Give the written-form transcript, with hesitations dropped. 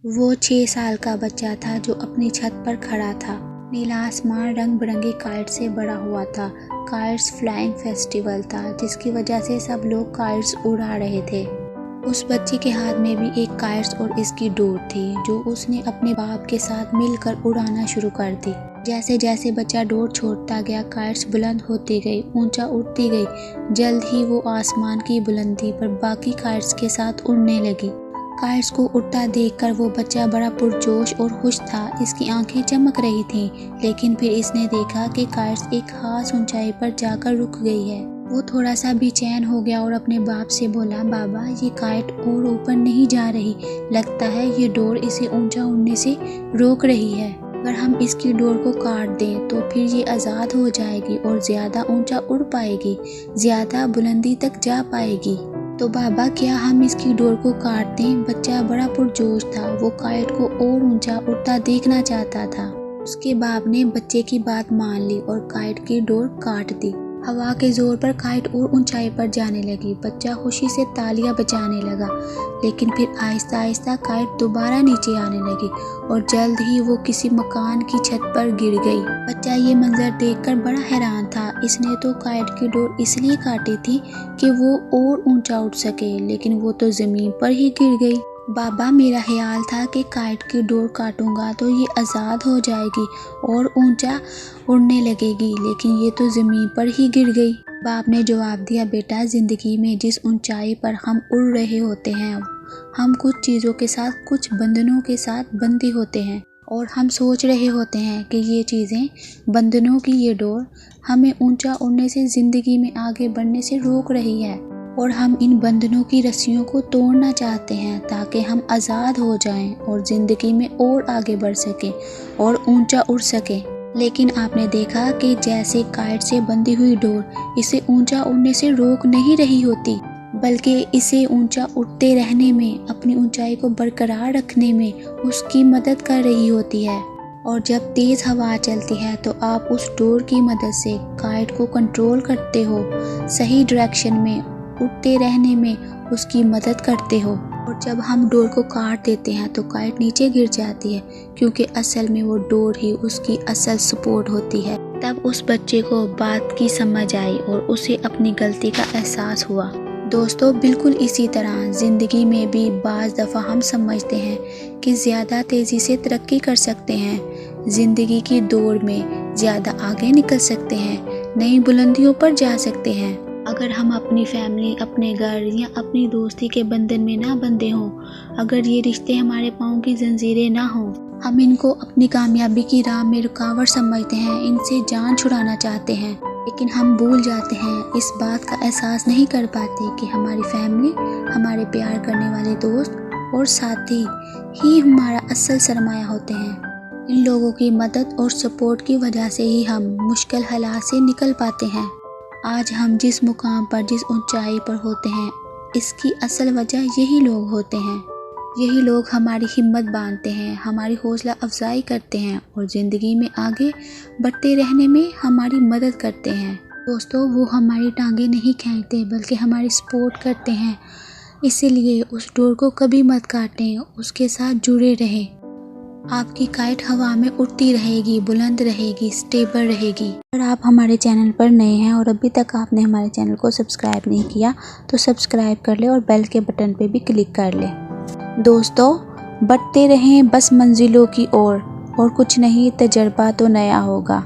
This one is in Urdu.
وہ 6 سال کا بچہ تھا جو اپنی چھت پر کھڑا تھا۔ نیلا آسمان رنگ برنگی کائٹ سے بھرا ہوا تھا۔ کائٹس فلائنگ فیسٹیول تھا جس کی وجہ سے سب لوگ کائٹس اڑا رہے تھے۔ اس بچے کے ہاتھ میں بھی ایک کائٹس اور اس کی ڈور تھی جو اس نے اپنے باپ کے ساتھ مل کر اڑانا شروع کر دی۔ جیسے جیسے بچہ ڈور چھوڑتا گیا کائٹس بلند ہوتی گئی، اونچا اڑتی گئی۔ جلد ہی وہ آسمان کی بلندی پر باقی کائٹس کے ساتھ اڑنے لگی۔ کائٹس کو اڑتا دیکھ کر وہ بچہ بڑا پرجوش اور خوش تھا۔ اس کی آنکھیں چمک رہی تھیں، لیکن پھر اس نے دیکھا کہ کائٹس ایک خاص اونچائی پر جا کر رک گئی ہے۔ وہ تھوڑا سا بے چین ہو گیا اور اپنے باپ سے بولا، بابا یہ کائٹ اور اوپر نہیں جا رہی، لگتا ہے یہ ڈور اسے اونچا اڑنے سے روک رہی ہے۔ اگر ہم اس کی ڈور کو کاٹ دیں تو پھر یہ آزاد ہو جائے گی اور زیادہ اونچا اڑ پائے گی، زیادہ بلندی تک جا پائے گی۔ تو بابا کیا ہم اس کی ڈور کو کاٹ دیں؟ بچہ بڑا پرجوش تھا، وہ کائٹ کو اور اونچا اڑتا دیکھنا چاہتا تھا۔ اس کے باپ نے بچے کی بات مان لی اور کائٹ کی ڈور کاٹ دی۔ ہوا کے زور پر کائٹ اور اونچائی پر جانے لگی۔ بچہ خوشی سے تالیاں بجانے لگا، لیکن پھر آہستہ آہستہ کائٹ دوبارہ نیچے آنے لگی اور جلد ہی وہ کسی مکان کی چھت پر گر گئی۔ بچہ یہ منظر دیکھ کر بڑا حیران تھا۔ اس نے تو کائٹ کی ڈور اس لیے کاٹی تھی کہ وہ اور اونچا اٹھ سکے، لیکن وہ تو زمین پر ہی گر گئی۔ بابا میرا خیال تھا کہ کائٹ کی ڈور کاٹوں گا تو یہ آزاد ہو جائے گی اور اونچا اڑنے لگے گی، لیکن یہ تو زمین پر ہی گر گئی۔ باپ نے جواب دیا، بیٹا زندگی میں جس اونچائی پر ہم اڑ رہے ہوتے ہیں ہم کچھ چیزوں کے ساتھ، کچھ بندھنوں کے ساتھ بندھے ہوتے ہیں، اور ہم سوچ رہے ہوتے ہیں کہ یہ چیزیں، بندھنوں کی یہ ڈور ہمیں اونچا اڑنے سے، زندگی میں آگے بڑھنے سے روک رہی ہے، اور ہم ان بندھنوں کی رسیوں کو توڑنا چاہتے ہیں تاکہ ہم آزاد ہو جائیں اور زندگی میں اور آگے بڑھ سکیں اور اونچا اڑ سکیں۔ لیکن آپ نے دیکھا کہ جیسے کائٹ سے بندھی ہوئی ڈور اسے اونچا اڑنے سے روک نہیں رہی ہوتی، بلکہ اسے اونچا اڑتے رہنے میں، اپنی اونچائی کو برقرار رکھنے میں اس کی مدد کر رہی ہوتی ہے۔ اور جب تیز ہوا چلتی ہے تو آپ اس ڈور کی مدد سے کائٹ کو کنٹرول کرتے ہو، صحیح ڈائریکشن میں اڑتے رہنے میں اس کی مدد کرتے ہو۔ اور جب ہم ڈور کو کاٹ دیتے ہیں تو کائٹ نیچے گر جاتی ہے، کیونکہ اصل میں وہ ڈور ہی اس کی اصل سپورٹ ہوتی ہے۔ تب اس بچے کو بات کی سمجھ آئی اور اسے اپنی غلطی کا احساس ہوا۔ دوستو بالکل اسی طرح زندگی میں بھی بعض دفعہ ہم سمجھتے ہیں کہ زیادہ تیزی سے ترقی کر سکتے ہیں، زندگی کی دوڑ میں زیادہ آگے نکل سکتے ہیں، نئی بلندیوں پر جا سکتے ہیں۔ اگر ہم اپنی فیملی، اپنے گھر یا اپنی دوستی کے بندھن میں نہ بندھے ہوں، اگر یہ رشتے ہمارے پاؤں کی زنجیریں نہ ہوں، ہم ان کو اپنی کامیابی کی راہ میں رکاوٹ سمجھتے ہیں، ان سے جان چھڑانا چاہتے ہیں، لیکن ہم بھول جاتے ہیں، اس بات کا احساس نہیں کر پاتے کہ ہماری فیملی، ہمارے پیار کرنے والے دوست اور ساتھی ہی ہمارا اصل سرمایہ ہوتے ہیں۔ ان لوگوں کی مدد اور سپورٹ کی وجہ سے ہی ہم مشکل حالات سے نکل پاتے ہیں۔ آج ہم جس مقام پر، جس اونچائی پر ہوتے ہیں، اس کی اصل وجہ یہی لوگ ہوتے ہیں۔ یہی لوگ ہماری ہمت باندھتے ہیں، ہماری حوصلہ افزائی کرتے ہیں اور زندگی میں آگے بڑھتے رہنے میں ہماری مدد کرتے ہیں۔ دوستو وہ ہماری ٹانگیں نہیں کھینچتے بلکہ ہماری سپورٹ کرتے ہیں، اسی لیے اس ڈور کو کبھی مت کاٹیں، اس کے ساتھ جڑے رہیں۔ آپ کی کائٹ ہوا میں اڑتی رہے گی، بلند رہے گی، سٹیبل رہے گی۔ اگر آپ ہمارے چینل پر نئے ہیں اور ابھی تک آپ نے ہمارے چینل کو سبسکرائب نہیں کیا تو سبسکرائب کر لیں اور بیل کے بٹن پہ بھی کلک کر لیں۔ دوستو بڑھتے رہیں بس منزلوں کی اور کچھ نہیں، تجربہ تو نیا ہوگا۔